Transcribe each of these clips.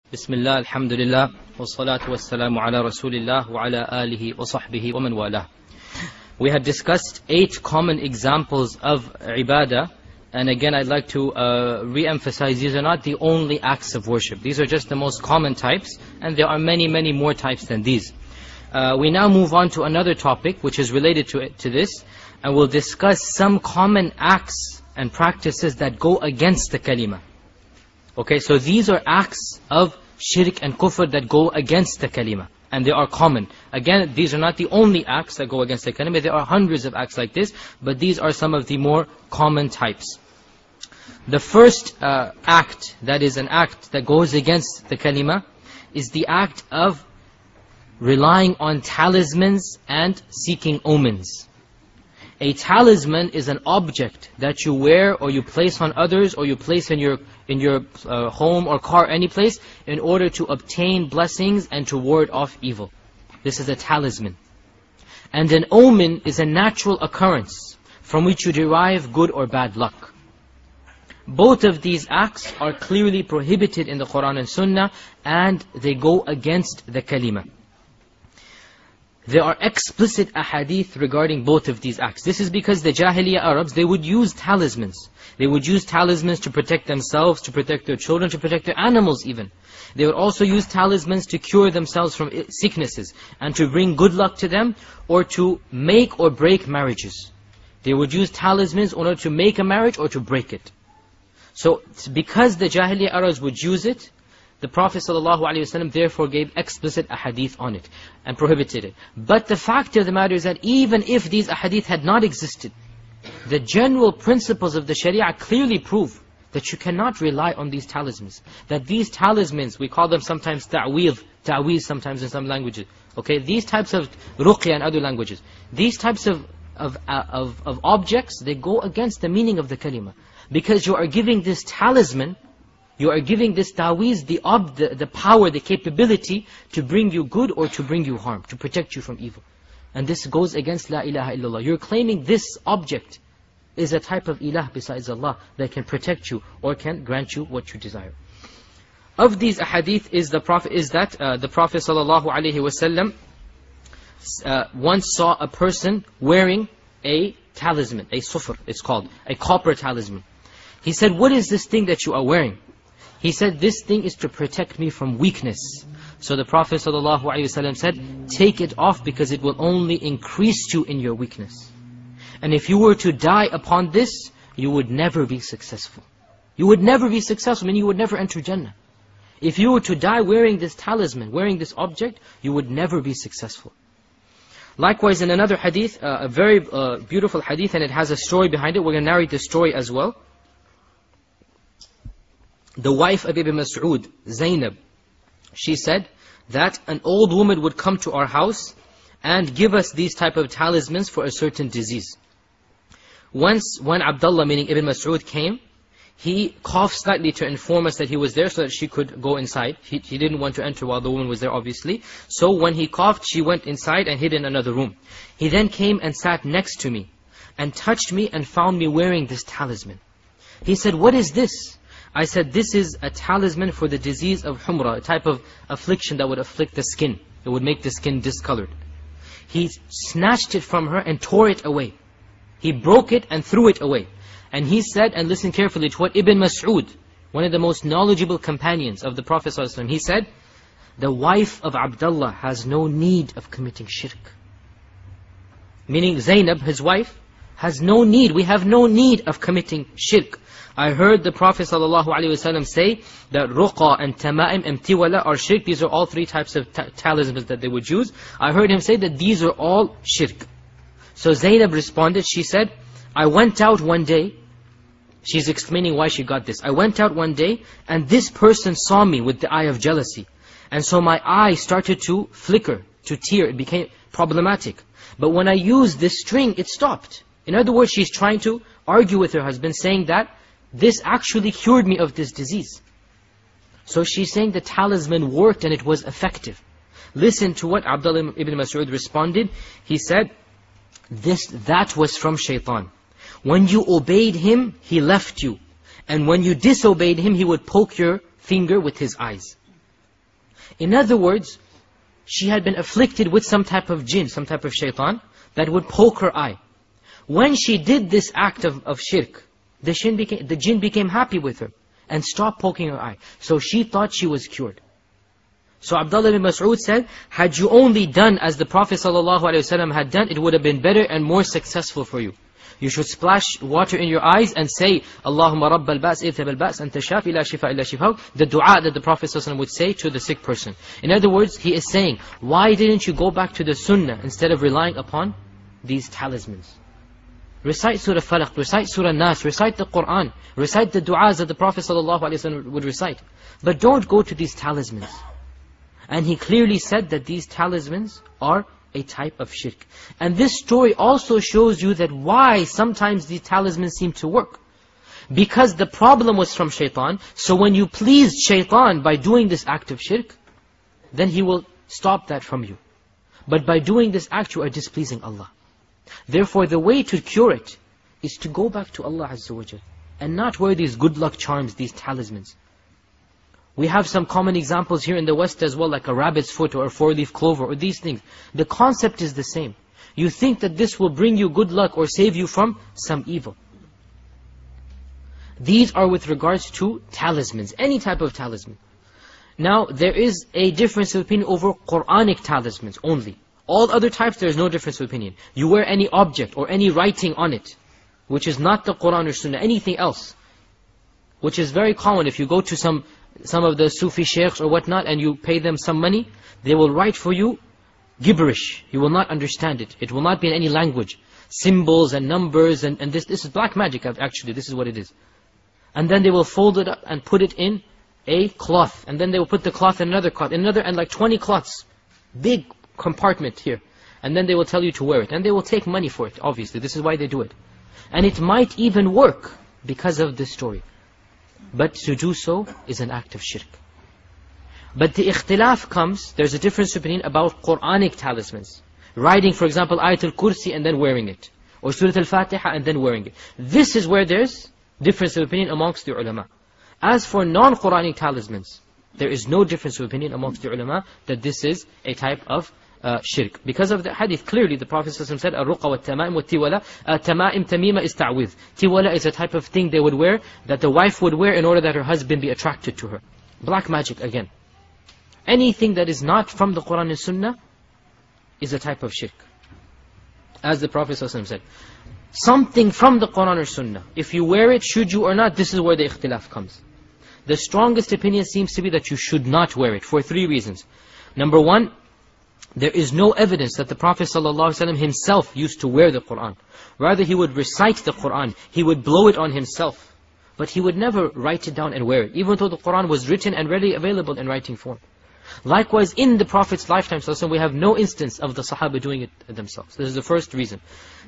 Bismillah, alhamdulillah, wassalatu wassalamu ala rasulillah wa ala alihi wa sahbihi wa man walah. We had discussed 8 common examples of ibadah, and again I'd like to re-emphasize these are not the only acts of worship. These are just the most common types, and there are many, many more types than these. We now move on to another topic which is related to this, and we'll discuss some common acts and practices that go against the kalima. Okay, so these are acts of shirk and kufr that go against the kalima, and they are common. Again, these are not the only acts that go against the kalima. There are hundreds of acts like this, but these are some of the more common types. The first act, that is an act that goes against the kalima, is the act of relying on talismans and seeking omens. A talisman is an object that you wear or you place on others or you place in your home or car, any place, in order to obtain blessings and to ward off evil. This is a talisman. And an omen is a natural occurrence from which you derive good or bad luck. Both of these acts are clearly prohibited in the Quran and Sunnah, and they go against the kalima. There are explicit ahadith regarding both of these acts. This is because the Jahiliyyah Arabs, they would use talismans. They would use talismans to protect themselves, to protect their children, to protect their animals even. They would also use talismans to cure themselves from sicknesses and to bring good luck to them, or to make or break marriages. They would use talismans in order to make a marriage or to break it. So because the Jahiliyyah Arabs would use it, the Prophet ﷺ therefore gave explicit ahadith on it and prohibited it. But the fact of the matter is that even if these ahadith had not existed, the general principles of the Sharia clearly prove that you cannot rely on these talismans. That these talismans, we call them sometimes ta'weez sometimes in some languages. Okay, these types of ruqya in other languages. These types of objects, they go against the meaning of the kalima. Because you are giving this talisman, you are giving this ta'weez the power, the capability to bring you good or to bring you harm, to protect you from evil. And this goes against La ilaha illallah. You're claiming this object is a type of ilah besides Allah that can protect you or can grant you what you desire. Of these ahadith is the Prophet sallallahu alaihi wasallam once saw a person wearing a talisman, a sufr, it's called, a copper talisman. He said, "What is this thing that you are wearing?" He said, "This thing is to protect me from weakness." So the Prophet ﷺ said, "Take it off, because it will only increase you in your weakness. And if you were to die upon this, you would never be successful." You would never be successful, meaning you would never enter Jannah. If you were to die wearing this talisman, wearing this object, you would never be successful. Likewise, in another hadith, a very beautiful hadith, and it has a story behind it. We're going to narrate the story as well. The wife of Ibn Mas'ud, Zainab, she said that an old woman would come to our house and give us these type of talismans for a certain disease. Once, when Abdullah, meaning Ibn Mas'ud, came, he coughed slightly to inform us that he was there so that she could go inside. He didn't want to enter while the woman was there, obviously. So when he coughed, she went inside and hid in another room. He then came and sat next to me and touched me and found me wearing this talisman. He said, "What is this?" I said, "This is a talisman for the disease of humra, a type of affliction that would afflict the skin. It would make the skin discolored." He snatched it from her and tore it away. He broke it and threw it away. And he said, and listen carefully to what Ibn Mas'ud, one of the most knowledgeable companions of the Prophet ﷺ, he said, "The wife of Abdullah has no need of committing shirk." Meaning Zainab, his wife, has no need, we have no need of committing shirk. I heard the Prophet ﷺ say that ruqa and tama'im and tiwala are shirk. These are all 3 types of talismans that they would use. I heard him say that these are all shirk. So Zainab responded, she said, "I went out one day," she's explaining why she got this. "I went out one day and this person saw me with the eye of jealousy. And so my eye started to flicker, to tear. It became problematic. But when I used this string, it stopped." In other words, she's trying to argue with her husband, saying that this actually cured me of this disease. So she's saying the talisman worked and it was effective. Listen to what Abdullah ibn Mas'ud responded. He said, "That was from shaitan. When you obeyed him, he left you. And when you disobeyed him, he would poke your finger with his eyes." In other words, she had been afflicted with some type of jinn, some type of shaitan, that would poke her eye. When she did this act of shirk, the jinn became happy with her and stopped poking her eye. So she thought she was cured. So Abdullah bin Mas'ud said, had you only done as the Prophet ﷺ had done, it would have been better and more successful for you. You should splash water in your eyes and say, Allahumma rabb al-ba's idhab al-ba's anta shafi la shifa illa shifahu. The dua that the Prophet ﷺ would say to the sick person. In other words, he is saying, why didn't you go back to the sunnah instead of relying upon these talismans? Recite Surah Falaq, recite Surah Nas, recite the Qur'an, recite the du'as that the Prophet ﷺ would recite. But don't go to these talismans. And he clearly said that these talismans are a type of shirk. And this story also shows you that why sometimes these talismans seem to work. Because the problem was from shaitan, so when you please shaitan by doing this act of shirk, then he will stop that from you. But by doing this act, you are displeasing Allah. Therefore, the way to cure it is to go back to Allah Azza wa Jal and not wear these good luck charms, these talismans. We have some common examples here in the West as well, like a rabbit's foot or a four-leaf clover or these things. The concept is the same. You think that this will bring you good luck or save you from some evil. These are with regards to talismans, any type of talisman. Now, there is a difference of opinion over Quranic talismans only. All other types, there is no difference of opinion. You wear any object or any writing on it, which is not the Quran or Sunnah, anything else, which is very common. If you go to some of the Sufi sheikhs or whatnot and you pay them some money, they will write for you gibberish. You will not understand it. It will not be in any language. Symbols and numbers and this is black magic actually, this is what it is. And then they will fold it up and put it in a cloth. And then they will put the cloth in another cloth, in another, and like 20 cloths. Big compartment here. And then they will tell you to wear it. And they will take money for it, obviously. This is why they do it. And it might even work because of this story. But to do so is an act of shirk. But the ikhtilaf comes, there's a difference of opinion about Quranic talismans. Writing, for example, Ayatul Kursi and then wearing it. Or Surah Al-Fatiha and then wearing it. This is where there's difference of opinion amongst the ulama. As for non-Quranic talismans, there is no difference of opinion amongst the ulama that this is a type of shirk. Because of the hadith, clearly the Prophet ﷺ said, Ar-ruqa wa tama'im wa tiwala. Tama'im tamima is ta'widh. Tiwala is a type of thing they would wear, that the wife would wear in order that her husband be attracted to her. Black magic again. Anything that is not from the Quran and Sunnah is a type of shirk. As the Prophet ﷺ said. Something from the Quran or Sunnah, if you wear it, should you or not, this is where the ikhtilaf comes. The strongest opinion seems to be that you should not wear it, for three reasons. Number one, there is no evidence that the Prophet ﷺ himself used to wear the Quran. Rather, he would recite the Quran, he would blow it on himself, but he would never write it down and wear it, even though the Quran was written and readily available in writing form. Likewise, in the Prophet's lifetime, we have no instance of the Sahaba doing it themselves. This is the first reason.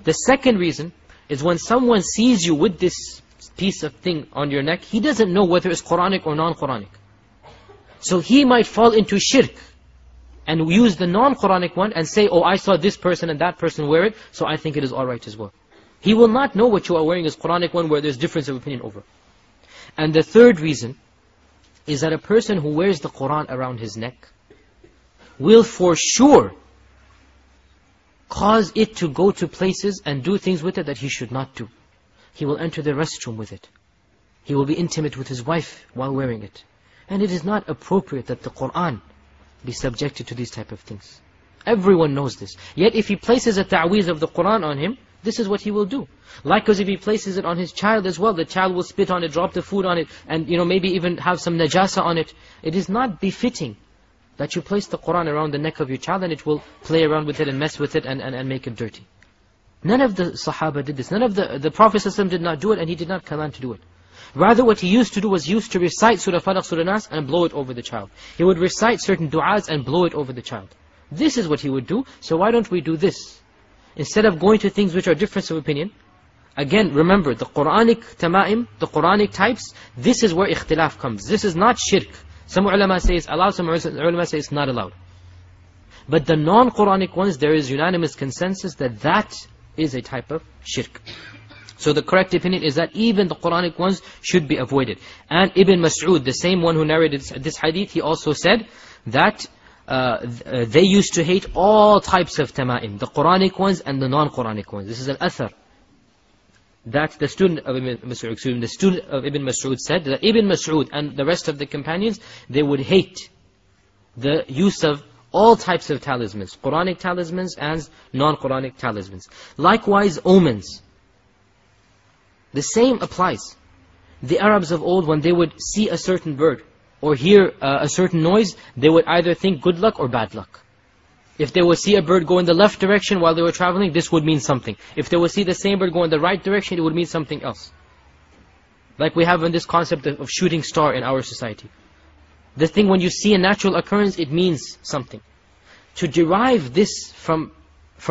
The second reason is when someone sees you with this piece of thing on your neck, he doesn't know whether it's Quranic or non-Quranic. So he might fall into shirk and use the non-Quranic one and say, oh, I saw this person and that person wear it, so I think it is alright as well. He will not know what you are wearing is Quranic one where there's difference of opinion over. And the third reason is that a person who wears the Quran around his neck will for sure cause it to go to places and do things with it that he should not do. He will enter the restroom with it. He will be intimate with his wife while wearing it. And it is not appropriate that the Quran be subjected to these type of things. Everyone knows this. Yet if he places a ta'weez of the Quran on him, this is what he will do. Likewise, if he places it on his child as well, the child will spit on it, drop the food on it, and maybe even have some najasa on it. It is not befitting that you place the Quran around the neck of your child and it will play around with it and mess with it and make it dirty. None of the Sahaba did this. None of the Prophet ﷺ did not do it, and he did not command to do it. Rather, what he used to do was used to recite Surah Falaq, Surah Nas and blow it over the child. He would recite certain du'as and blow it over the child. This is what he would do, so why don't we do this? Instead of going to things which are difference of opinion, again, remember, the Quranic tama'im, the Quranic types, this is where ikhtilaf comes. This is not shirk. Some ulama say it's allowed, some ulama say it's not allowed. But the non-Quranic ones, there is unanimous consensus that that is a type of shirk. So the correct opinion is that even the Quranic ones should be avoided. And Ibn Mas'ud, the same one who narrated this hadith, he also said that they used to hate all types of tama'im, the Quranic ones and the non-Quranic ones. This is an athar that the student of Ibn Mas'ud said that Ibn Mas'ud and the rest of the companions, they would hate the use of all types of talismans, Quranic talismans and non-Quranic talismans. Likewise, omens. The same applies. The Arabs of old, when they would see a certain bird or hear a certain noise, they would either think good luck or bad luck. If they would see a bird go in the left direction while they were traveling, this would mean something. If they would see the same bird go in the right direction, it would mean something else. Like we have in this concept of shooting star in our society. The thing, when you see a natural occurrence, it means something. To derive this from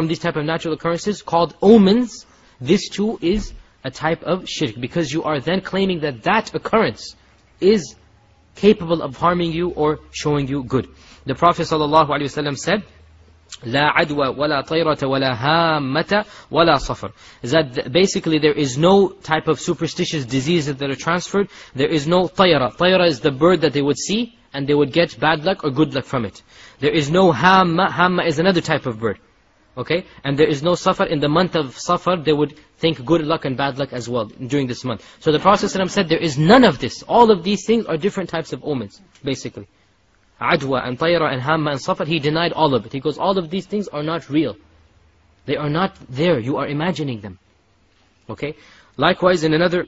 these type of natural occurrences called omens, this too is a type of shirk, because you are then claiming that that occurrence is capable of harming you or showing you good. The Prophet ﷺ said, لا عدوى ولا طيرة ولا هامة ولا صفر. Is that basically there is no type of superstitious diseases that are transferred. There is no طيرة. طيرة is the bird that they would see and they would get bad luck or good luck from it. There is no hamma. Hamma is another type of bird. Okay? And there is no safar. In the month of safar, they would think good luck and bad luck as well during this month. So the Prophet ﷺ said there is none of this. All of these things are different types of omens, basically. Adwa and Tayra and Hamma and Safar, he denied all of it. He goes, all of these things are not real. They are not there. You are imagining them. Okay? Likewise, in another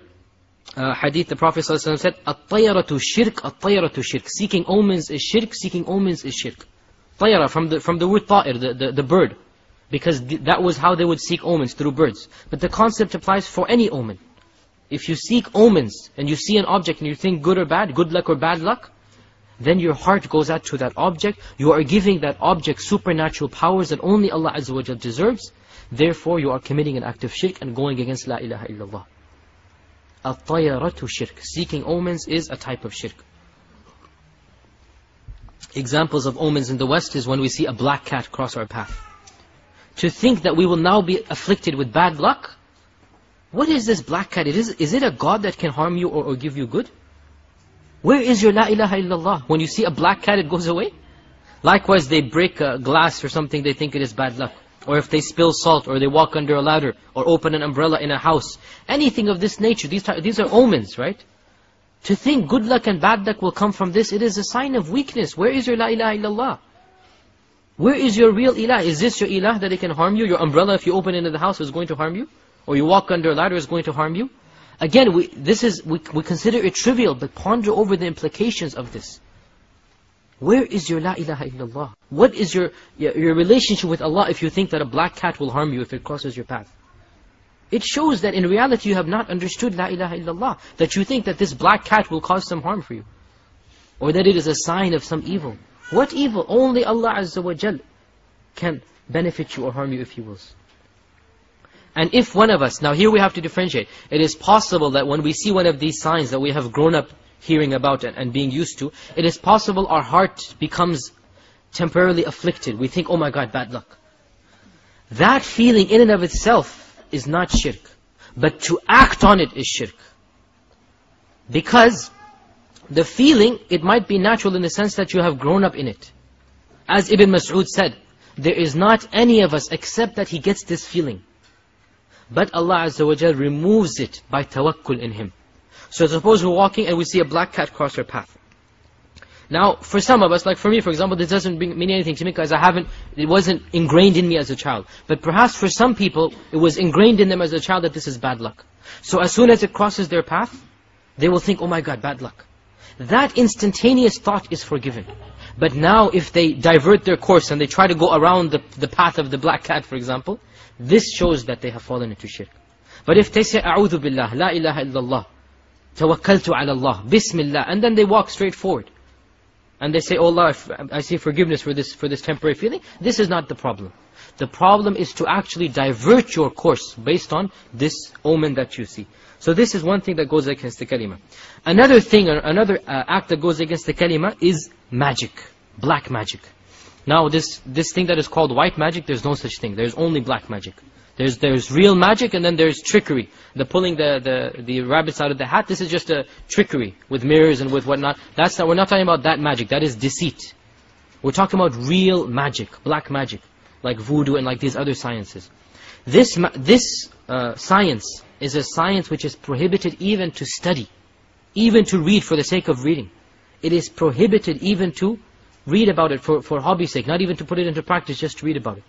hadith, the Prophet ﷺ said, At-tayratu shirk, at-tayratu shirk. Seeking omens is shirk, seeking omens is shirk. Tayra, from the word ta'ir, the bird. Because that was how they would seek omens, through birds. But the concept applies for any omen. If you seek omens, and you see an object and you think good or bad, good luck or bad luck, then your heart goes out to that object. You are giving that object supernatural powers that only Allah Azza wa Jal deserves. Therefore, you are committing an act of shirk and going against La ilaha illallah. At-tayratu shirk. Seeking omens is a type of shirk. Examples of omens in the West is when we see a black cat cross our path. To think that we will now be afflicted with bad luck? What is this black cat? Is it a god that can harm you or give you good? Where is your La ilaha illallah? When you see a black cat, it goes away? Likewise, they break a glass or something, they think it is bad luck. Or if they spill salt, or they walk under a ladder, or open an umbrella in a house. Anything of this nature, these are omens, right? To think good luck and bad luck will come from this, it is a sign of weakness. Where is your La ilaha illallah? Where is your real ilah? Is this your ilah that it can harm you? Your umbrella, if you open into the house, is going to harm you? Or you walk under a ladder, is going to harm you? Again, we consider it trivial, but ponder over the implications of this. Where is your La ilaha illallah? What is your relationship with Allah if you think that a black cat will harm you if it crosses your path? It shows that in reality you have not understood La ilaha illallah. That you think that this black cat will cause some harm for you. Or that it is a sign of some evil. What evil? Only Allah Azza wa Jal can benefit you or harm you if He wills. And if one of us, now here we have to differentiate. It is possible that when we see one of these signs that we have grown up hearing about and being used to, it is possible our heart becomes temporarily afflicted. We think, oh my God, bad luck. That feeling in and of itself is not shirk. But to act on it is shirk. Because the feeling, it might be natural in the sense that you have grown up in it. As Ibn Mas'ud said, there is not any of us except that he gets this feeling. But Allah Azza wa Jal removes it by tawakkul in Him. So suppose we're walking and we see a black cat cross our path. Now, for some of us, like for me, for example, this doesn't mean anything to me because it wasn't ingrained in me as a child. But perhaps for some people, it was ingrained in them as a child that this is bad luck. So as soon as it crosses their path, they will think, oh my God, bad luck. That instantaneous thought is forgiven. But now if they divert their course and they try to go around the path of the black cat, for example, this shows that they have fallen into shirk. But if they say, A'udhu billah, La ilaha illallah, Tawakkaltu ala Allah, Bismillah, and then they walk straight forward, and they say, oh Allah, I seek forgiveness for this temporary feeling, this is not the problem. The problem is to actually divert your course based on this omen that you see. So this is one thing that goes against the kalima. Another thing, another act that goes against the kalima is magic, black magic. Now this thing that is called white magic, there's no such thing. There's only black magic. There's real magic, and then there's trickery. The pulling the rabbits out of the hat, this is just a trickery with mirrors and with whatnot. We're not talking about that magic, that is deceit. We're talking about real magic, black magic, like voodoo and like these other sciences. This science is a science which is prohibited even to study, even to read for the sake of reading. It is prohibited even to read about it for hobby's sake, not even to put it into practice, just to read about it.